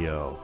video.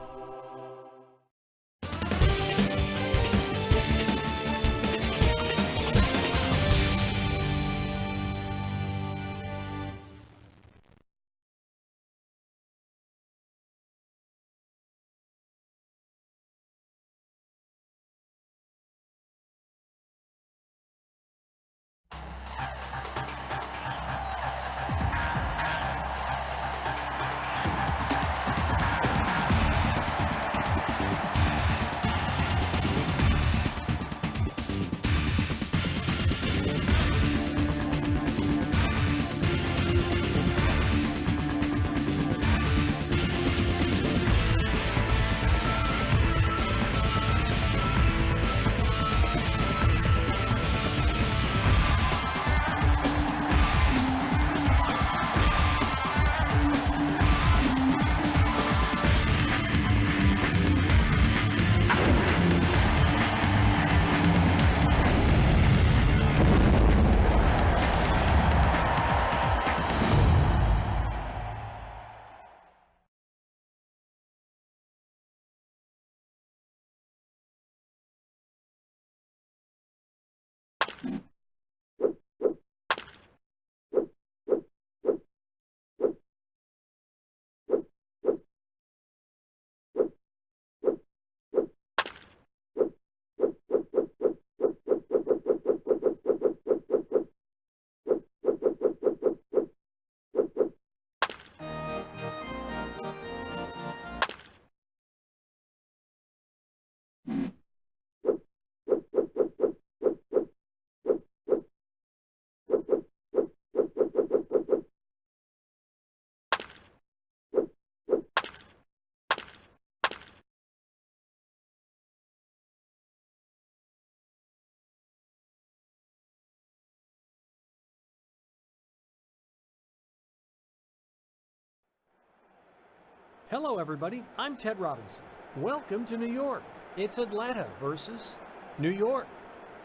Hello everybody, I'm Ted Robinson. Welcome to New York. It's Atlanta versus New York.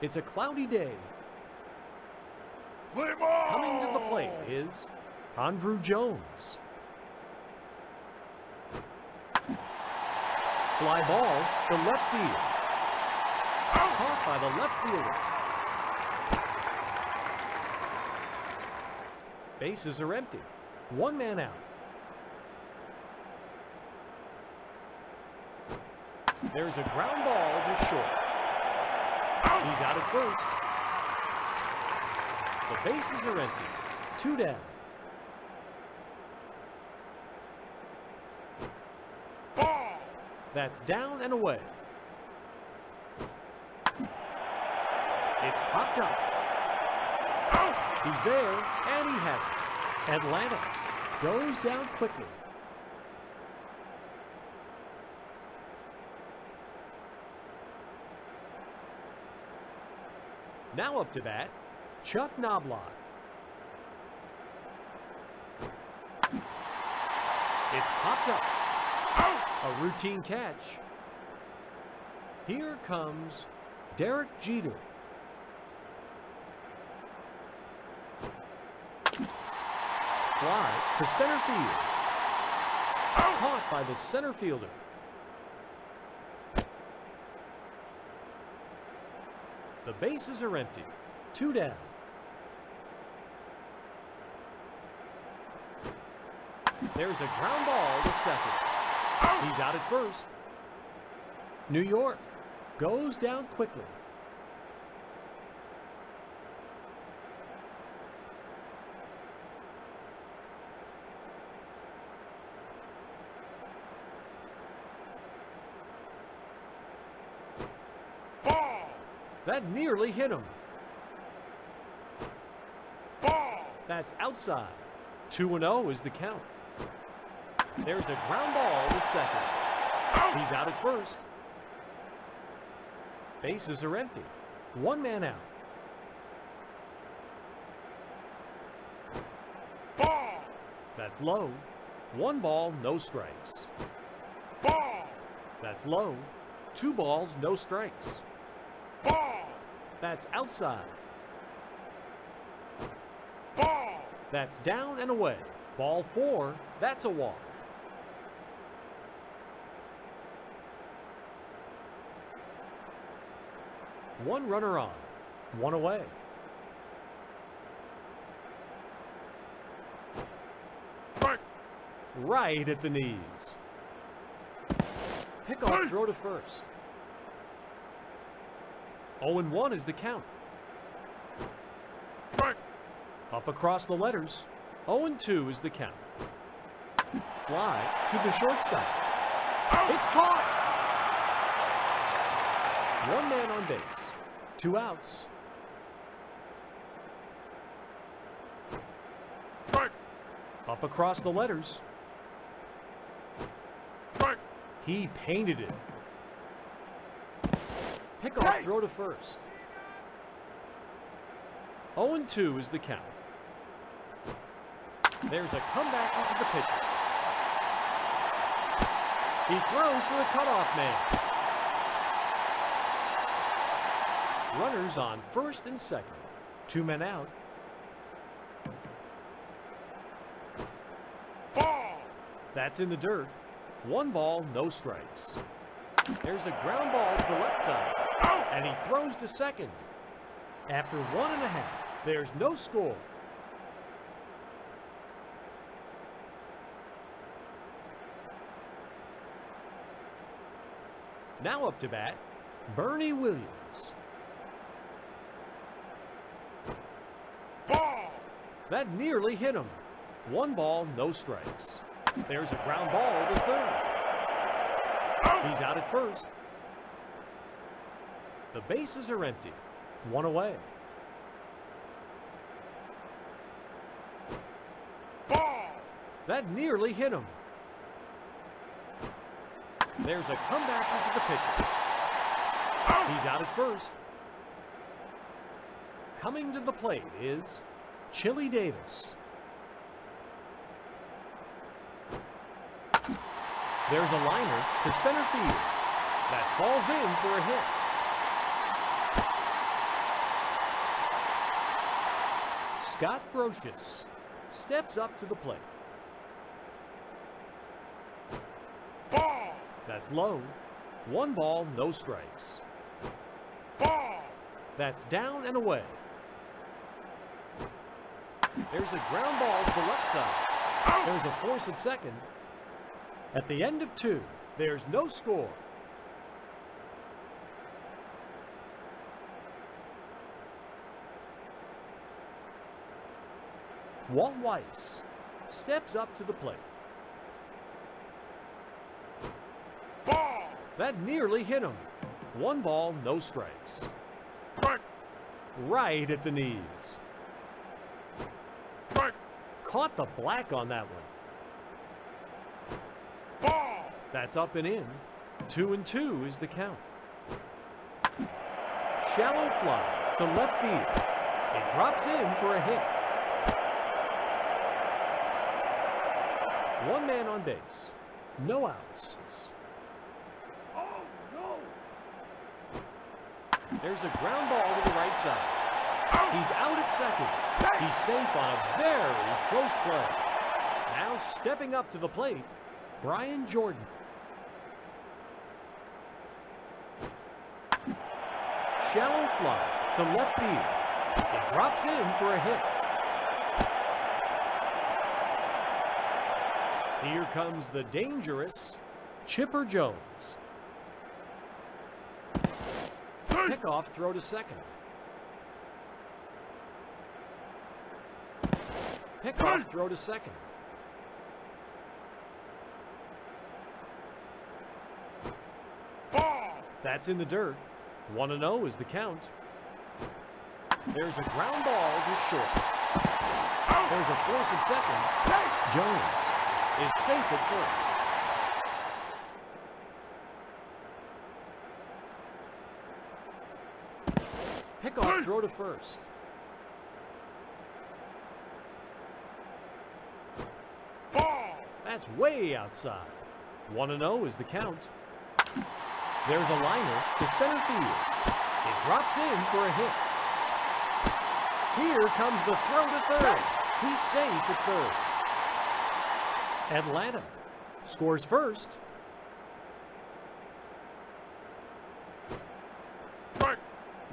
It's a cloudy day. Coming to the plate is Andrew Jones. Fly ball to left field. Caught by the left fielder. Bases are empty. One man out. There's a ground ball to short. He's out at first. The bases are empty. Two down. Ball. That's down and away. It's popped up. He's there, and he has it. Atlanta goes down quickly. Now up to bat, Chuck Knobloch. It's popped up. A routine catch. Here comes Derek Jeter. Fly to center field. Caught by the center fielder. The bases are empty. Two down. There's a ground ball to second. He's out at first. New York goes down quickly. That nearly hit him. Ball. That's outside. 2-0 is the count. There's a ground ball to second. He's out at first. Bases are empty. One man out. Ball. That's low. One ball, no strikes. Ball. That's low. Two balls, no strikes. Ball. That's outside. Ball. That's down and away. Ball 4, that's a walk. One runner on, one away. Right at the knees. Pickoff throw to first. 0-1 is the count. Up across the letters. 0-2 is the count. Fly to the shortstop. It's caught! One man on base. 2 outs. Up across the letters. He painted it. Pickoff throw to first. 0-2 is the count. There's a comeback into the pitcher. He throws to the cutoff man. Runners on first and second. 2 men out. Ball! That's in the dirt. 1 ball, no strikes. There's a ground ball to the left side. And he throws to second. After 1.5, there's no score. Now up to bat, Bernie Williams. Ball! That nearly hit him. 1 ball, no strikes. There's a ground ball to third. He's out at first. The bases are empty. 1 away. Ball! That nearly hit him. There's a comeback into the pitcher. He's out at first. Coming to the plate is Chili Davis. There's a liner to center field. That falls in for a hit. Scott Brocious steps up to the plate. Ball! That's low. 1 ball, no strikes. Ball! That's down and away. There's a ground ball to the left side. There's a force at second. At the end of 2, there's no score. Walt Weiss steps up to the plate. Ball! That nearly hit him. 1 ball, no strikes. Right at the knees. Caught the black on that one. Ball! That's up and in. 2-2 is the count. Shallow fly to left field. It drops in for a hit. 1 man on base. No outs. Oh, no! There's a ground ball to the right side. He's out at second. He's safe on a very close play. Now stepping up to the plate, Brian Jordan. Shallow fly to left field. It drops in for a hit. Here comes the dangerous Chipper Jones. Pickoff throw to second. Pickoff throw to second. Ball! That's in the dirt. 1-0 is the count. There's a ground ball to short. There's a force at second. Jones is safe at first. Pickoff throw to first. Ball! That's way outside. 1-0 is the count. There's a liner to center field. It drops in for a hit. Here comes the throw to third. He's safe at third. Atlanta scores first.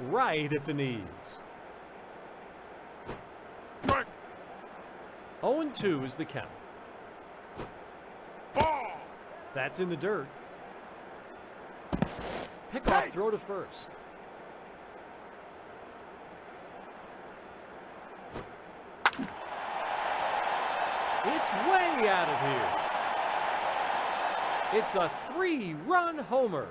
right at the knees. 0-2 is the count. Ball. That's in the dirt. Pickoff throw to first. It's way out of here. It's a 3-run homer.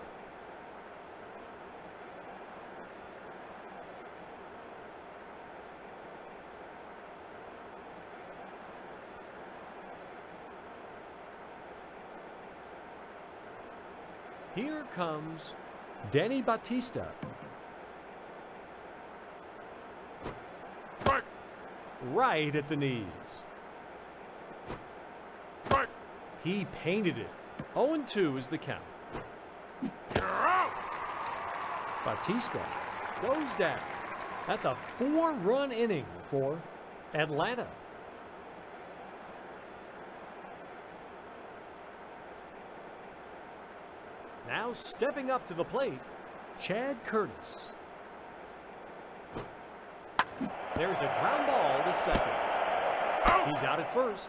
Here comes Danny Batista. Strike. Right at the knees. Strike. He painted it. 0-2 is the count. You're out. Batista goes down. That's a 4-run inning for Atlanta. Now stepping up to the plate, Chad Curtis. There's a ground ball to second. He's out at first.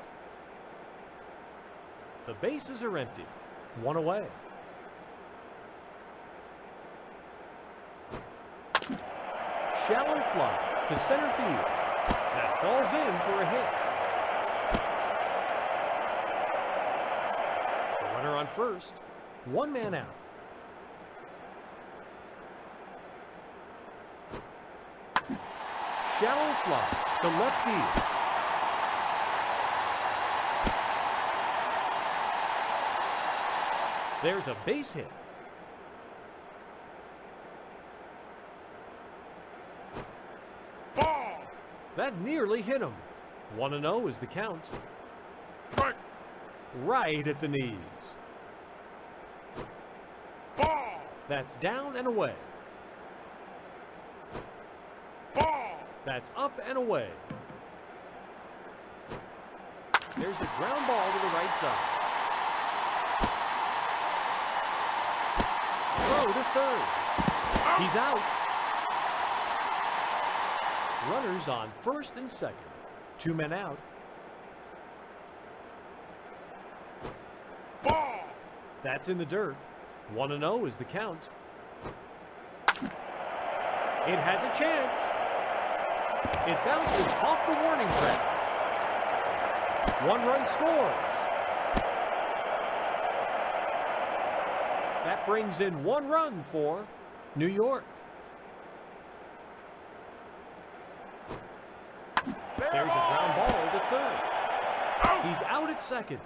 The bases are empty. 1 away. Shallow fly to center field. That falls in for a hit. The runner on first. 1 man out. Shallow fly to left field. There's a base hit. Ball. That nearly hit him. 1-0 is the count. Strike. Right at the knees. Ball. That's down and away. Ball. That's up and away. There's a ground ball to the right side. Throw to third. He's out. Runners on first and second. 2 men out. Ball. That's in the dirt. 1-0 is the count. It has a chance. It bounces off the warning track. 1 run scores. That brings in 1 run for New York. There's a ground ball to third. He's out at second.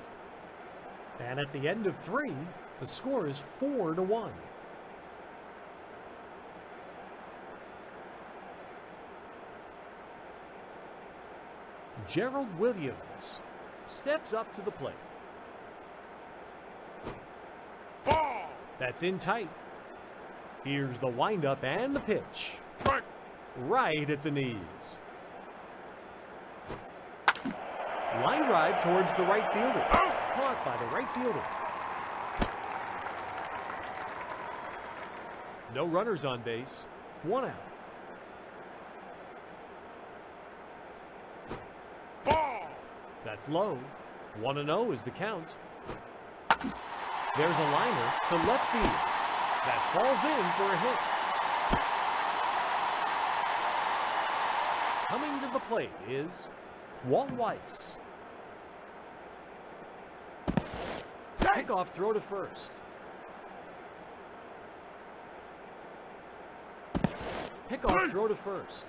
And at the end of 3, the score is 4-1. Gerald Williams steps up to the plate. Ball. That's in tight. Here's the windup and the pitch. Strike. Right at the knees. Line drive towards the right fielder. Caught by the right fielder. No runners on base. 1 out. Ball. That's low. 1-0 is the count. There's a liner to left field. That falls in for a hit. Coming to the plate is Walt Weiss. Pickoff throw to first. Pickoff throw to first.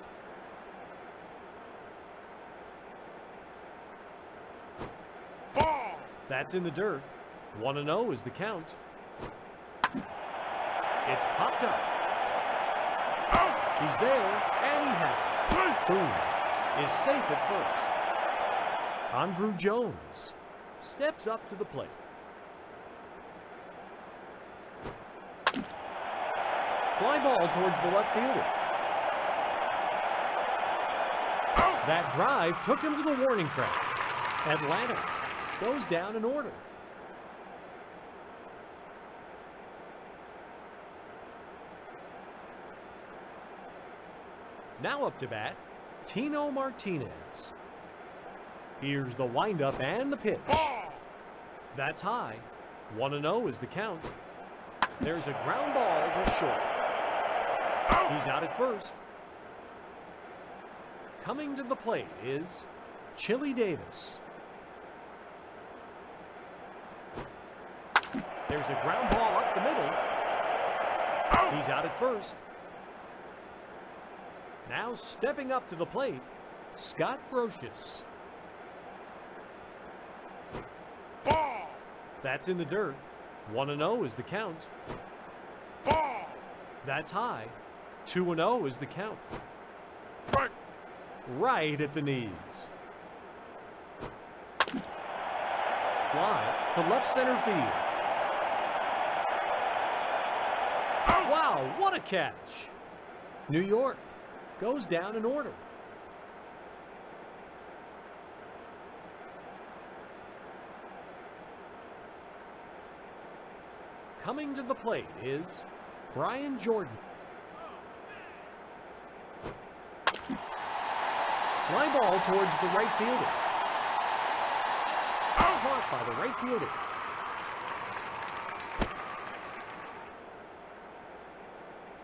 Ball. That's in the dirt. 1-0 is the count. It's popped up. He's there, and he has it. Boom is safe at first. Andrew Jones steps up to the plate. Fly ball towards the left fielder. That drive took him to the warning track. Atlanta goes down in order. Now up to bat, Tino Martinez. Here's the windup and the pitch. Ball. That's high. 1-0 is the count. There's a ground ball to short. He's out at first. Coming to the plate is Chili Davis. There's a ground ball up the middle. He's out at first. Now stepping up to the plate, Scott Brocious. Ball. That's in the dirt. 1-0 is the count. Ball. That's high. 2-0 is the count. Strike. Right at the knees. Fly to left center field. Wow, what a catch! New York goes down in order. Coming to the plate is Brian Jordan. Fly ball towards the right fielder. Caught by the right fielder.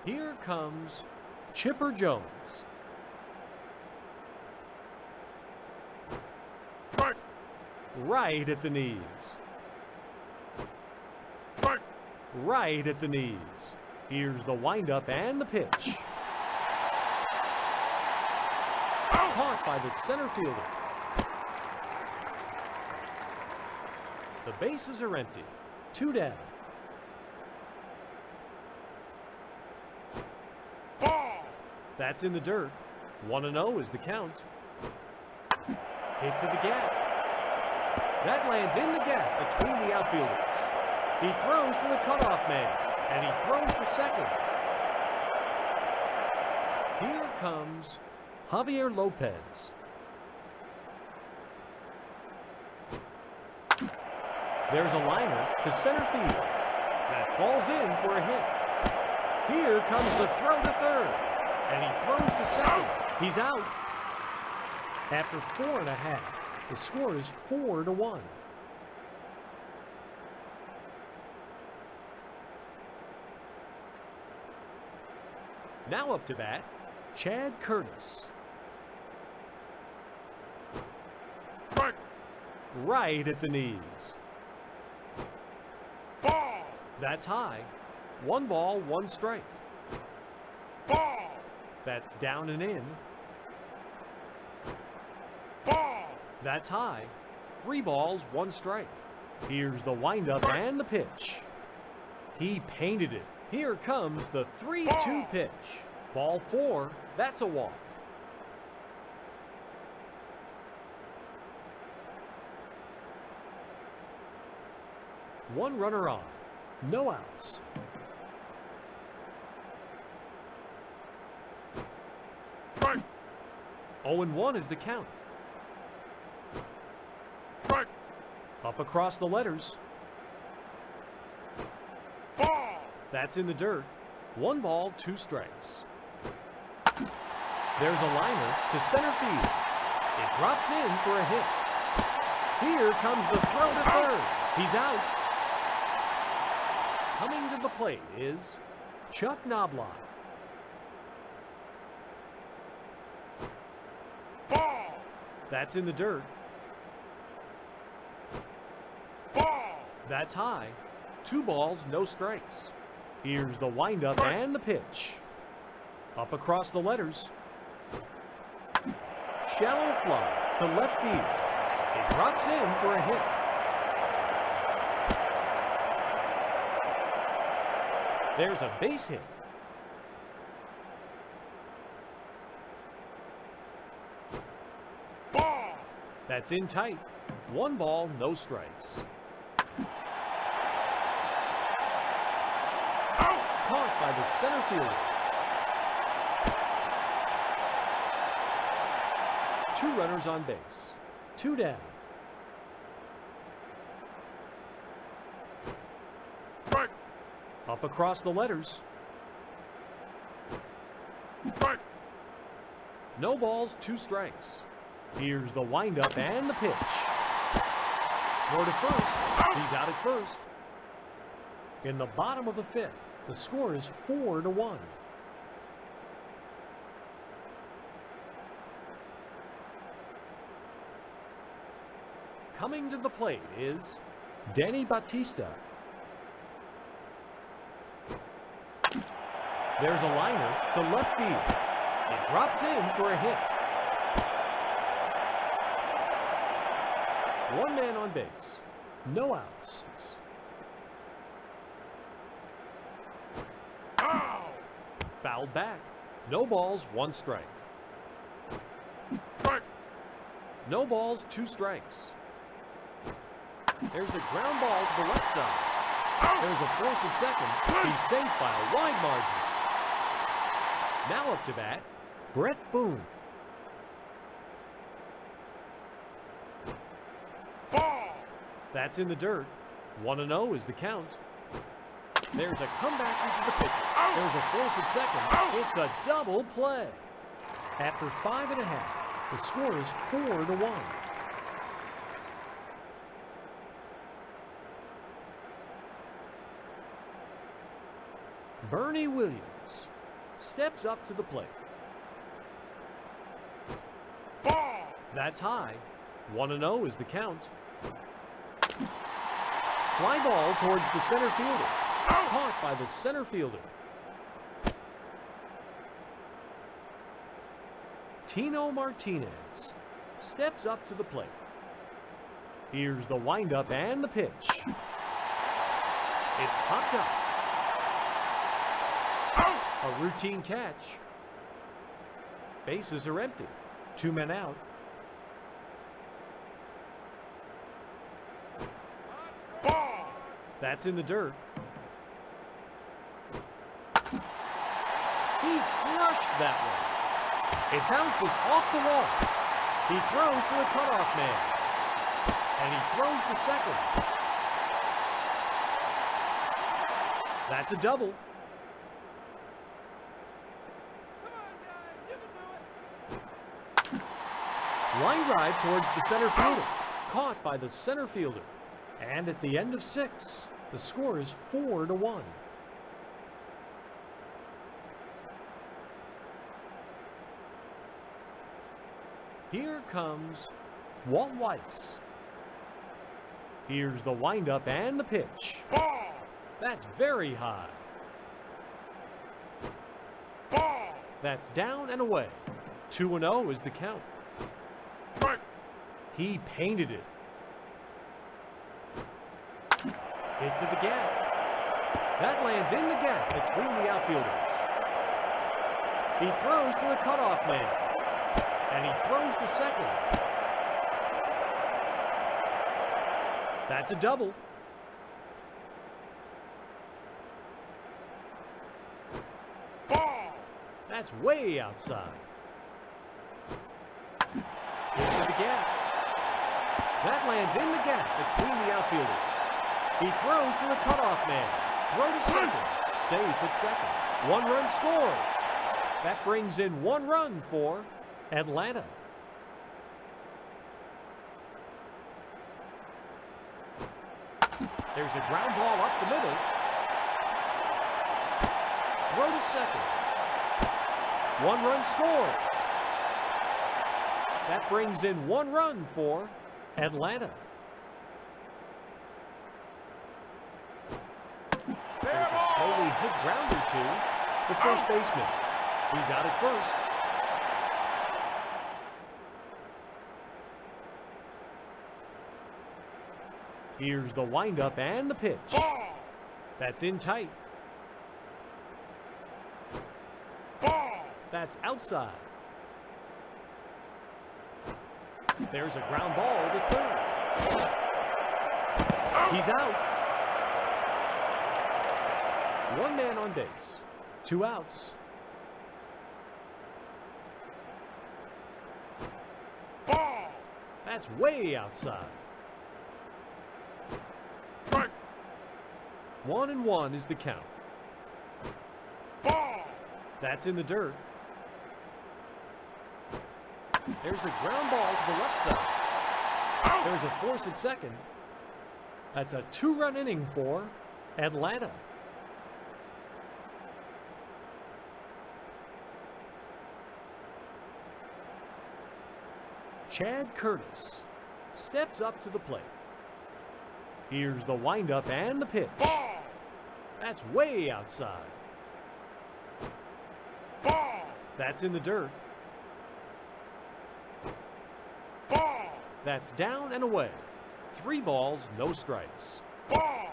Here comes Chipper Jones. Strike. Right at the knees. Strike. Right at the knees. Here's the windup and the pitch. Caught by the center fielder. The bases are empty. 2 down. Ball. That's in the dirt. 1-0 is the count. Hit to the gap. That lands in the gap between the outfielders. He throws to the cutoff man, and he throws to second. Here comes Javier Lopez. There's a liner to center field. That falls in for a hit. Here comes the throw to third, and he throws to second. He's out. After 4.5, the score is 4-1. Now up to bat, Chad Curtis. Strike. Right at the knees. Ball. That's high. 1 ball, 1 strike. Ball. That's down and in. Ball. That's high. 3 balls, 1 strike. Here's the windup and the pitch. He painted it. Here comes the 3-2 pitch. Ball 4, that's a walk. One runner on, no outs. Strike. 0-1 is the count. Strike. Up across the letters. Ball. That's in the dirt. 1 ball, 2 strikes. There's a liner to center field. It drops in for a hit. Here comes the throw to third. He's out. Coming to the plate is Chuck Knobloch. Ball. That's in the dirt. Ball. That's high. 2 balls, no strikes. Here's the windup and the pitch. Up across the letters. Shallow fly to left field. It drops in for a hit. There's a base hit. Ball. That's in tight. 1 ball, no strikes. Out. Caught by the center fielder. 2 runners on base. 2 down. Strike. Up across the letters. Strike. No balls, 2 strikes. Here's the windup and the pitch. Throw to first. He's out at first. In the bottom of the 5th, the score is 4-1. Coming to the plate is Danny Batista. There's a liner to left field. It drops in for a hit. 1 man on base. No outs. Foul! Fouled back. No balls, 1 strike. Strike! No balls, 2 strikes. There's a ground ball to the left side. There's a force at second. He's safe by a wide margin. Now up to bat, Brett Boone. Ball! That's in the dirt. 1-0 is the count. There's a comeback into the pitcher. There's a force at second. It's a double play. After 5.5, the score is 4-1. Bernie Williams steps up to the plate. Ball! That's high. 1-0 is the count. Fly ball towards the center fielder. Caught by the center fielder. Tino Martinez steps up to the plate. Here's the windup and the pitch. It's popped up. A routine catch. Bases are empty. 2 men out. Ball! That's in the dirt. He crushed that one. It bounces off the wall. He throws to the cutoff man. And he throws to second. That's a double. Line drive towards the center fielder. Caught by the center fielder. And at the end of 6, the score is 4-1. Here comes Walt Weiss. Here's the windup and the pitch. Ball! That's very high. Ball! That's down and away. 2-0 is the count. Strike! He painted it. Into the gap. That lands in the gap between the outfielders. He throws to the cutoff man. And he throws to second. That's a double. Ball! That's way outside. Into the gap. That lands in the gap between the outfielders. He throws to the cutoff man. Throw to second. Safe at second. 1 run scores. That brings in 1 run for Atlanta. There's a ground ball up the middle. Throw to second. 1 run scores. That brings in 1 run for Atlanta. There's a slowly hit grounder to the first baseman. He's out at first. Here's the windup and the pitch. Ball! That's in tight. Ball! That's outside. There's a ground ball to third. He's out. 1 man on base. 2 outs. Ball! That's way outside. Strike! 1-1 is the count. Ball! That's in the dirt. There's a ground ball to the left side. There's a force at second. That's a 2-run inning for Atlanta. Chad Curtis steps up to the plate. Here's the windup and the pitch. Ball. That's way outside. Ball. That's in the dirt. Ball. That's down and away. 3 balls, no strikes. Ball.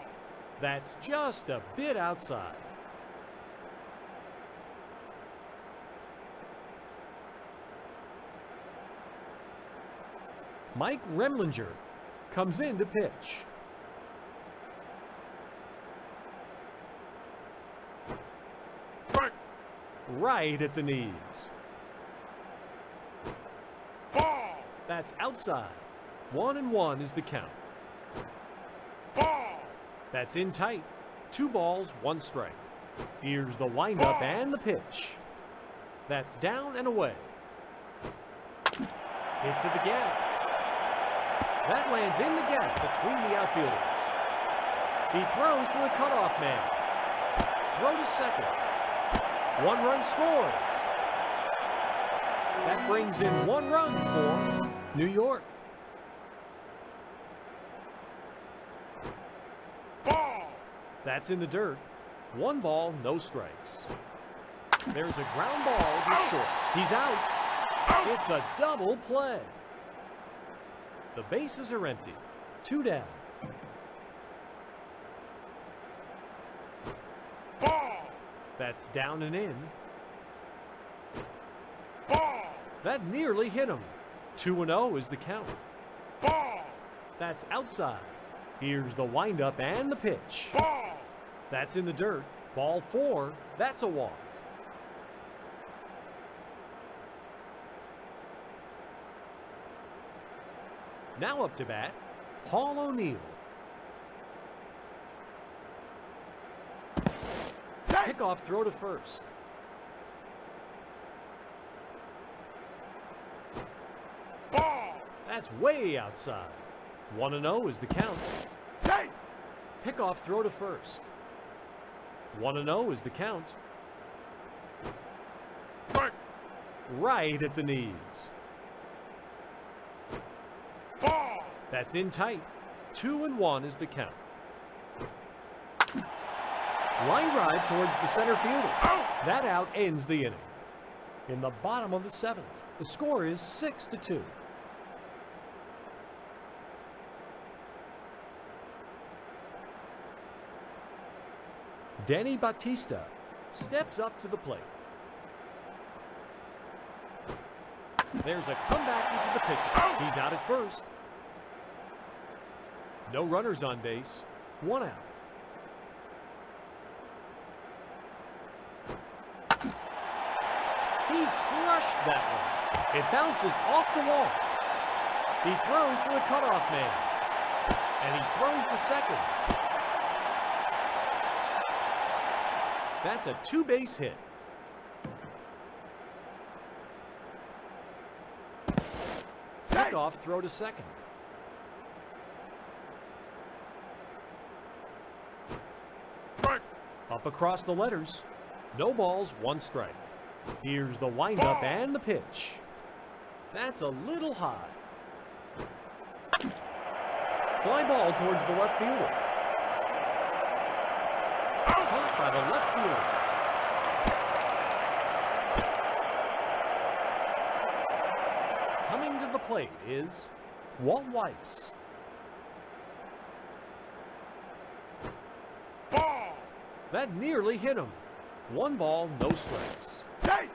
That's just a bit outside. Mike Remlinger comes in to pitch. Strike. Right at the knees. Ball. That's outside. 1-1 is the count. Ball. That's in tight. 2 balls, 1 strike. Here's the windup and the pitch. That's down and away. Hit to the gap. That lands in the gap between the outfielders. He throws to the cutoff man. Throw to second. 1 run scores. That brings in 1 run for New York. Ball. That's in the dirt. 1 ball, no strikes. There's a ground ball to short. He's out. It's a double play. The bases are empty. 2 down. Ball. That's down and in. Ball. That nearly hit him. 2-0 is the count. Ball. That's outside. Here's the windup and the pitch. Ball. That's in the dirt. Ball 4. That's a walk. Now up to bat, Paul O'Neill. Kickoff throw to first. Ball. That's way outside. 1-0 is the count. Take. Pickoff throw to first. 1-0 is the count. Strike. Right at the knees. Ball. That's in tight. 2-1 is the count. Line drive towards the center fielder. Out. That out ends the inning. In the bottom of the 7th, the score is 6-2. Danny Batista steps up to the plate. There's a comeback into the pitcher. He's out at first. No runners on base. 1 out. He crushed that one. It bounces off the wall. He throws to the cutoff man. And he throws to second. That's a 2-base hit. Pickoff throw to second. Strike. Up across the letters. No balls, 1 strike. Here's the windup and the pitch. That's a little high. Fly ball towards the left fielder. Caught by the left fielder. Coming to the plate is Walt Weiss. Ball. That nearly hit him. 1 ball, no strikes. Take.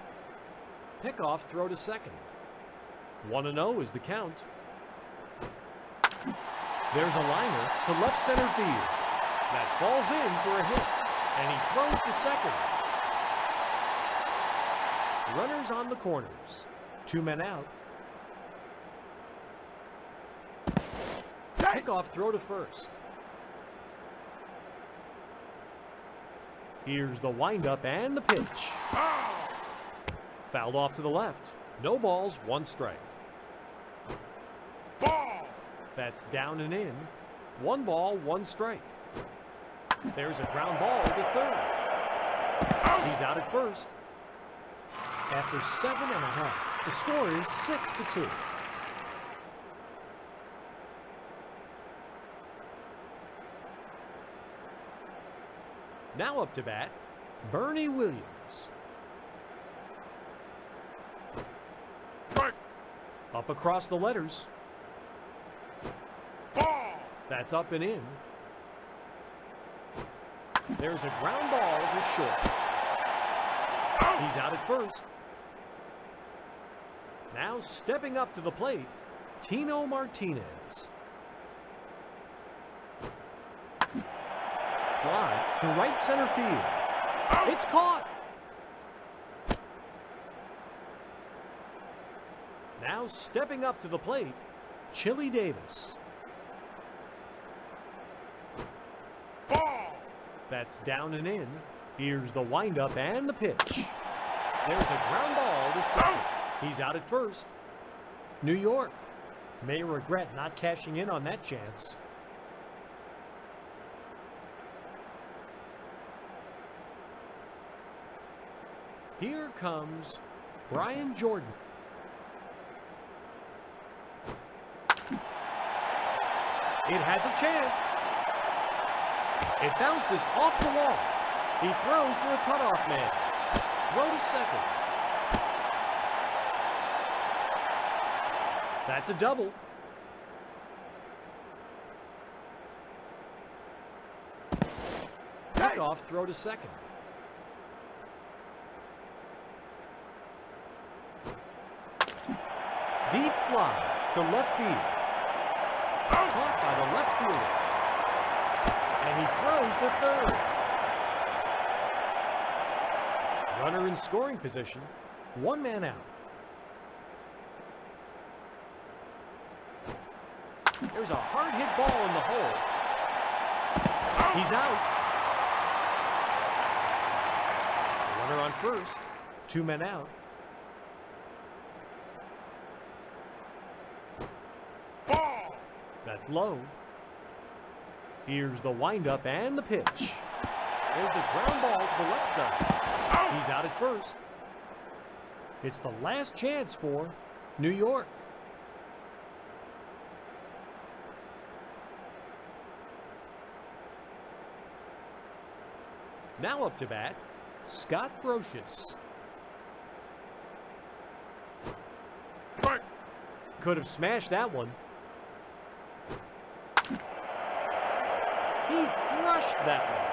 Pickoff throw to second. 1-0 is the count. There's a liner to left center field. That falls in for a hit. And he throws to second. Runners on the corners. 2 men out. Pickoff throw to first. Here's the windup and the pitch. Foul. Fouled off to the left. No balls, 1 strike. That's down and in. 1 ball, 1 strike. There's a ground ball to third. He's out at first. After 7.5, the score is 6-2. Now up to bat, Bernie Williams. Strike. Up across the letters. Ball. That's up and in. There's a ground ball to short. He's out at first. Now stepping up to the plate, Tino Martinez. Fly to right center field. It's caught. Now stepping up to the plate, Chili Davis. Ball. That's down and in. Here's the windup and the pitch. There's a ground ball to second. He's out at first. New York may regret not cashing in on that chance. Here comes Brian Jordan. It has a chance. It bounces off the wall. He throws to the cutoff man. Throw to second. That's a double. Cutoff throw to second. Deep fly to left field. Caught by the left fielder. And he throws to third. Runner in scoring position. 1 man out. There's a hard hit ball in the hole. He's out. Runner on first. 2 men out. Ball. That's low. Here's the windup and the pitch. There's a ground ball to the left side. He's out at first. It's the last chance for New York. Now up to bat, Scott Brocious. Strike. Could have smashed that one. He crushed that one.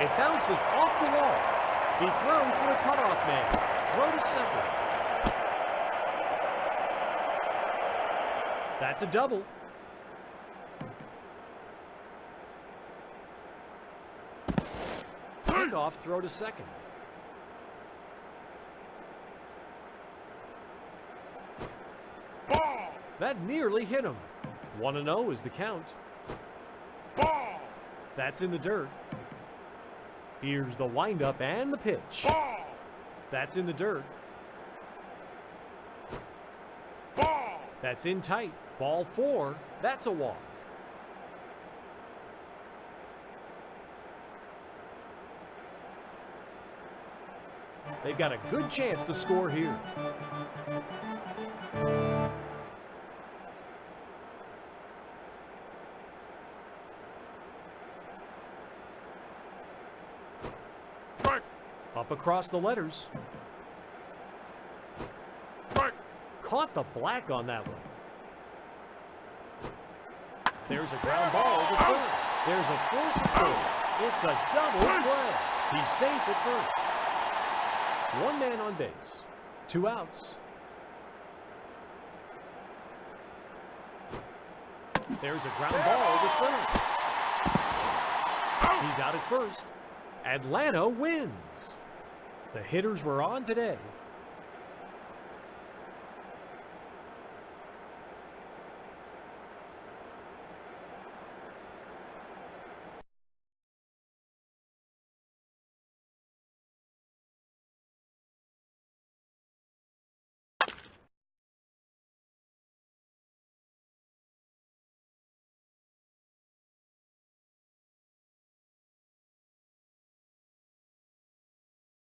It bounces off the wall. He throws to the cutoff man. Throw to second. That's a double. Pickoff throw to second. Ball. That nearly hit him. 1-0 is the count. Ball. That's in the dirt. Here's the windup and the pitch. Ball. That's in the dirt. Ball. That's in tight. Ball 4. That's a walk. They've got a good chance to score here. Strike. Up across the letters. Strike. Caught the black on that one. There's a ground ball to third. There's a force at third. It's a double play. He's safe at first. 1 man on base. 2 outs. There's a ground ball to third. He's out at first. Atlanta wins. The hitters were on today.